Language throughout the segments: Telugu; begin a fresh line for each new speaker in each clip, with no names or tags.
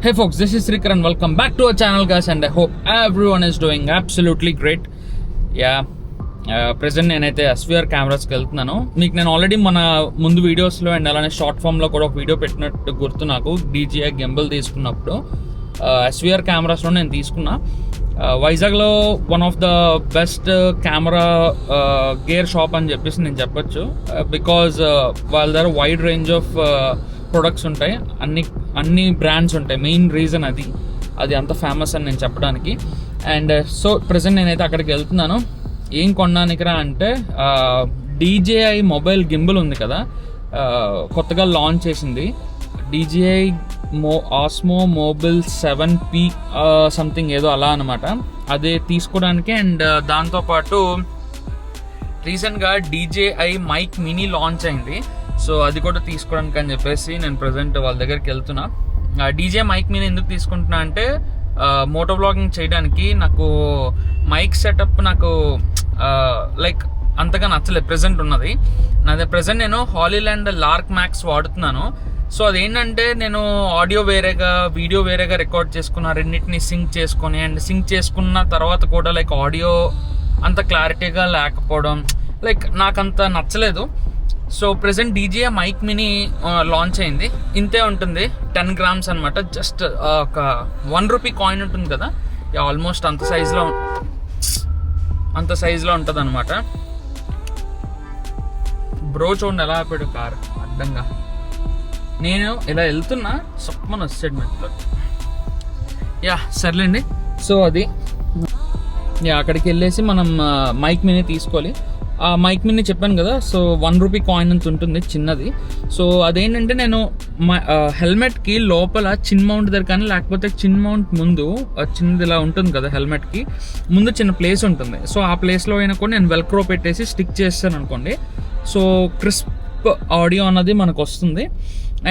Hey folks, this is Srikar and welcome back to our channel guys, and I hope everyone is doing absolutely great. Present నేనైతే ఎస్విఆర్ కెమెరాస్కి వెళ్తున్నాను. మీకు నేను ఆల్రెడీ మన ముందు వీడియోస్లో అండ్ అలానే షార్ట్ ఫామ్లో కూడా ఒక వీడియో పెట్టినట్టు గుర్తు నాకు. DJI గింబల్ తీసుకున్నప్పుడు ఎస్విఆర్ కెమెరాస్లో నేను తీసుకున్నా. వైజాగ్లో one of the best camera gear shop అని చెప్పేసి నేను చెప్పొచ్చు. బికాజ్ వాళ్ళ దగ్గర వైడ్ రేంజ్ ఆఫ్ ప్రొడక్ట్స్ ఉంటాయి, అన్ని బ్రాండ్స్ ఉంటాయి. మెయిన్ రీజన్ అది అంత ఫేమస్ అని నేను చెప్పడానికి. అండ్ సో ప్రెజెంట్ నేనైతే అక్కడికి వెళ్తున్నాను. ఏం కొనడానికిరా అంటే DJI మొబైల్ గింబల్ ఉంది కదా, కొత్తగా లాంచ్ చేసింది DJI Osmo mobile 7P something ఏదో అలా అనమాట. అదే తీసుకోవడానికి. అండ్ దాంతోపాటు రీసెంట్గా DJI మైక్ మినీ లాంచ్ అయింది, సో అది కూడా తీసుకోవడానికి అని చెప్పేసి నేను ప్రజెంట్ వాళ్ళ దగ్గరికి వెళ్తున్నా. DJI మైక్ మినీ ఎందుకు తీసుకుంటున్నా అంటే మోటో వ్లాగింగ్ చేయడానికి నాకు మైక్ సెటప్ నాకు లైక్ అంతగా నచ్చలేదు ప్రెజెంట్ ఉన్నది. నాది ప్రెజెంట్ నేను హాలీలాండ్ లార్క్ మ్యాక్స్ వాడుతున్నాను. సో అదేంటంటే నేను ఆడియో వేరేగా వీడియో వేరేగా రికార్డ్ చేసుకున్న, రెండింటిని సింక్ చేసుకొని, అండ్ సింక్ చేసుకున్న తర్వాత కూడా లైక్ ఆడియో అంత క్లారిటీగా లేకపోవడం లైక్ నాకంత నచ్చలేదు. So present DJI mic mini launch అయింది. ఇంతే ఉంటుంది, 10 grams అనమాట. జస్ట్ ఒక 1 rupee కాయిన్ ఉంటుంది కదా, ఆల్మోస్ట్ అంత సైజులో ఉంటుంది అనమాట. బ్రో చూడండి ఎలా ఆపాడు కార్ అడ్డంగా. నేను ఇలా వెళ్తున్నా, సప్మన్ వచ్చాడు మెట్లో. సర్లేండి. సో అది అక్కడికి వెళ్ళేసి మనం మైక్ మినీ తీసుకోవాలి. ఆ మైక్ మినీ చెప్పాను కదా, సో 1 rupee కాయిన్ అంత ఉంటుంది చిన్నది. సో అదేంటంటే నేను హెల్మెట్కి లోపల చిన్ మౌంట్ దగ్గర కానీ, లేకపోతే చిన్ మౌంట్ ముందు చిన్నది ఇలా ఉంటుంది కదా, హెల్మెట్కి ముందు చిన్న ప్లేస్ ఉంటుంది. సో ఆ ప్లేస్లో అయినా కూడా నేను వెల్క్రో పెట్టేసి స్టిక్ చేస్తాను అనుకోండి. సో క్రిస్ప్ ఆడియో అన్నది మనకు వస్తుంది.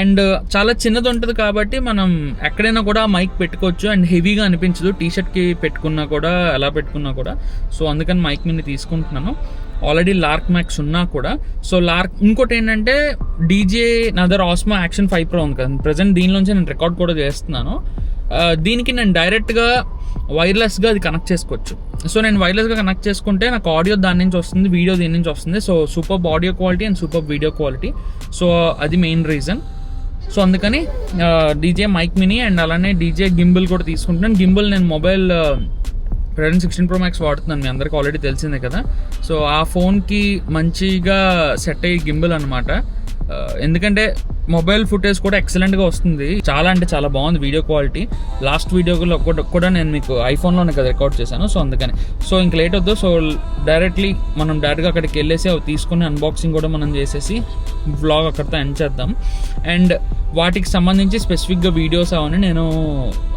అండ్ చాలా చిన్నది ఉంటుంది కాబట్టి మనం ఎక్కడైనా కూడా మైక్ పెట్టుకోవచ్చు. అండ్ హెవీగా అనిపించదు, టీషర్ట్కి పెట్టుకున్నా కూడా, ఎలా పెట్టుకున్నా కూడా. సో అందుకని మైక్ మినీ తీసుకుంటున్నాను. ఆల్రెడీ లార్క్ మ్యాక్స్ ఉన్నా కూడా. సో ఇంకోటి ఏంటంటే DJI నా దగ్గర ఆస్మో యాక్షన్ 5 Pro ఉంది కదా, ప్రజెంట్ దీనిలోంచి నేను రికార్డ్ కూడా చేస్తున్నాను. దీనికి నేను డైరెక్ట్గా వైర్లెస్గా అది కనెక్ట్ చేసుకోవచ్చు. సో నేను వైర్లెస్గా కనెక్ట్ చేసుకుంటే నాకు ఆడియో దాని నుంచి వస్తుంది, వీడియో దీని నుంచి వస్తుంది. So super audio quality and super video quality. So అది మెయిన్ రీజన్. సో అందుకని DJI మైక్ మినీ అండ్ అలానే DJI గింబల్ కూడా తీసుకుంటున్నాను. గింబల్ నేను మొబైల్ Redmi 16 Pro Max వాడుతున్నాను, మీ అందరికీ ఆల్రెడీ తెలిసిందే కదా. సో ఆ ఫోన్కి మంచిగా సెట్ అయ్యే గింబల్ అనమాట. ఎందుకంటే మొబైల్ ఫుటేజ్ కూడా ఎక్సలెంట్గా వస్తుంది, చాలా అంటే చాలా బాగుంది వీడియో క్వాలిటీ. లాస్ట్ వీడియోలో కూడా నేను మీకు ఐఫోన్లోనే కదా రికార్డ్ చేశాను. సో అందుకని సో ఇంక లేట్ వద్దు. సో మనం డైరెక్ట్గా అక్కడికి వెళ్ళేసి అవి తీసుకుని అన్బాక్సింగ్ కూడా మనం చేసేసి వ్లాగ్ అక్కడితో ఎండ్ చేద్దాం. అండ్ వాటికి సంబంధించి స్పెసిఫిక్గా వీడియోస్ అవన్నీ నేను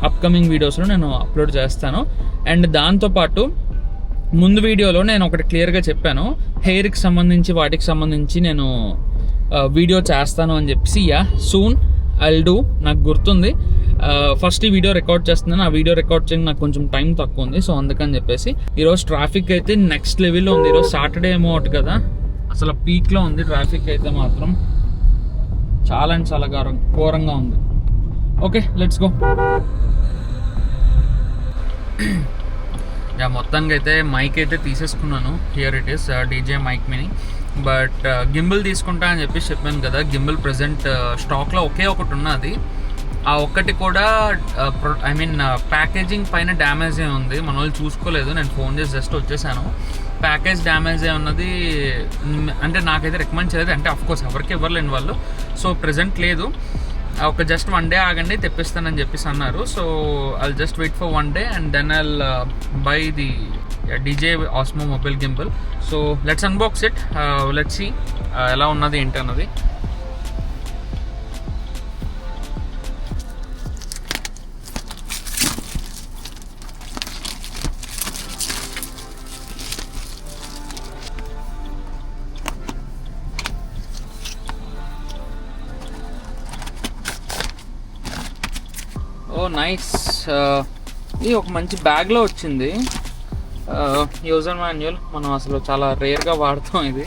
అప్కమింగ్ వీడియోస్లో నేను అప్లోడ్ చేస్తాను. అండ్ దాంతోపాటు ముందు వీడియోలో నేను ఒకటి క్లియర్గా చెప్పాను, హెయిర్కి సంబంధించి వాటికి సంబంధించి నేను వీడియో చేస్తాను అని చెప్పేసి. Soon I'll do. నాకు గుర్తుంది, ఫస్ట్ ఈ వీడియో రికార్డ్ చేస్తున్నాను. ఆ వీడియో రికార్డ్ చేయడానికి నాకు కొంచెం టైం తక్కువ ఉంది. సో అందుకని చెప్పేసి ఈరోజు ట్రాఫిక్ అయితే నెక్స్ట్ లెవెల్లో ఉంది. ఈరోజు సాటర్డే ఏమో ఒకటి కదా, అసలు పీక్లో ఉంది ట్రాఫిక్ అయితే మాత్రం. చాలా అంటే చాలా ఘోరంగా ఉంది. Okay, let's go. మొత్తానికి అయితే మైక్ అయితే తీసేసుకున్నాను. Here it is DJI mic mini. But gimbal తీసుకుంటా అని చెప్పేసి చెప్పాను కదా, గింబల్ ప్రజెంట్ స్టాక్లో ఒకే ఒకటి ఉన్నది. ఆ ఒక్కటి కూడా ప్యాకేజింగ్ పైన డ్యామేజ్ ఉంది, మన వాళ్ళు చూసుకోలేదు. నేను ఫోన్ చేసి జస్ట్ వచ్చేసాను. ప్యాకేజ్ డ్యామేజ్ ఉన్నది అంటే నాకైతే రికమెండ్ చేయలేదు, అంటే అఫ్కోర్స్ ఎవరికి ఇవ్వలేని వాళ్ళు. సో ప్రజెంట్ లేదు, ఒక జస్ట్ 1 day ఆగండి తెప్పిస్తానని చెప్పేసి అన్నారు. So I'll just wait for 1 day and then I'll buy the DJI Osmo mobile gimbal. So let's unbox it, let's see ఎలా ఉన్నది ఏంటి అన్నది. నైస్. ఇది ఒక మంచి బ్యాగ్లో వచ్చింది. యూజర్ మాన్యువల్ మనం అసలు చాలా రేర్గా వాడతాం ఇది.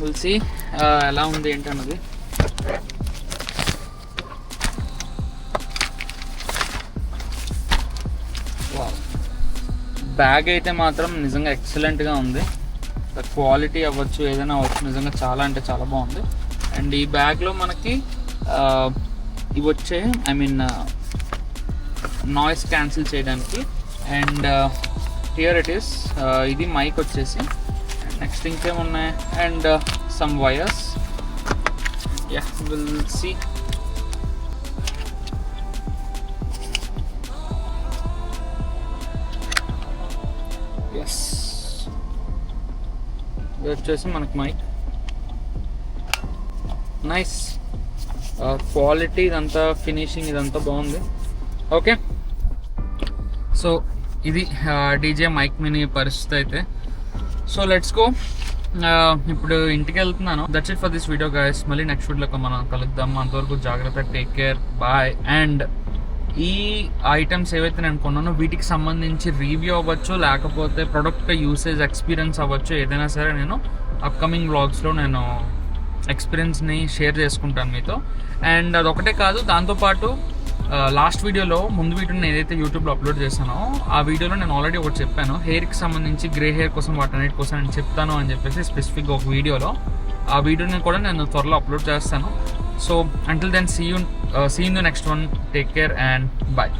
విల్ సీ ఎలా ఉంది ఏంటన్నది. బ్యాగ్ అయితే మాత్రం నిజంగా ఎక్సలెంట్గా ఉంది. క్వాలిటీ అవ్వచ్చు, ఏదైనా అవ్వచ్చు, నిజంగా చాలా అంటే చాలా బాగుంది. అండ్ ఈ బ్యాగ్లో మనకి ఇవి వచ్చే ఐ మీన్ నాయిస్ క్యాన్సిల్ చేయడానికి. అండ్ హియర్ ఇట్ ఈస్, ఇది మైక్ వచ్చేసి. నెక్స్ట్ ఇంకేమున్నాయి, and some wires. Yeah, will see. Yes, ఇది వచ్చేసి మనకి మైక్. నైస్ క్వాలిటీ, ఇదంతా ఫినిషింగ్ ఇదంతా బాగుంది. ఓకే, సో ఇది డీజే మైక్ మినీ పరిస్థితి అయితే. So let's go. ఇప్పుడు ఇంటికి వెళ్తున్నాను. That's it for this video guys. మళ్ళీ నెక్స్ట్ వీడియోలో మనం కలుద్దాం. అంతవరకు జాగ్రత్త, టేక్ కేర్, బాయ్. అండ్ ఈ ఐటమ్స్ ఏవైతే నేను కొన్నానో వీటికి సంబంధించి రివ్యూ అవ్వచ్చు, లేకపోతే ప్రొడక్ట్ యూసేజ్ ఎక్స్పీరియన్స్ అవ్వచ్చు, ఏదైనా సరే నేను అప్కమింగ్ వ్లాగ్స్లో నేను ఎక్స్పీరియన్స్ని షేర్ చేసుకుంటాను మీతో. అండ్ అదొకటే కాదు, దాంతోపాటు లాస్ట్ వీడియోలో, ముందు వీడియోని ఏదైతే యూట్యూబ్లో అప్లోడ్ చేశానో ఆ వీడియోలో నేను ఆల్రెడీ ఒకటి చెప్పాను, హెయిర్కి సంబంధించి గ్రే హెయిర్ కోసం వాటన్నిటి కోసం నేను చెప్తాను అని చెప్పేసి స్పెసిఫిక్గా ఒక వీడియోలో. ఆ వీడియోని కూడా నేను త్వరలో అప్లోడ్ చేస్తాను. So until then see you in the next one. Take care and bye.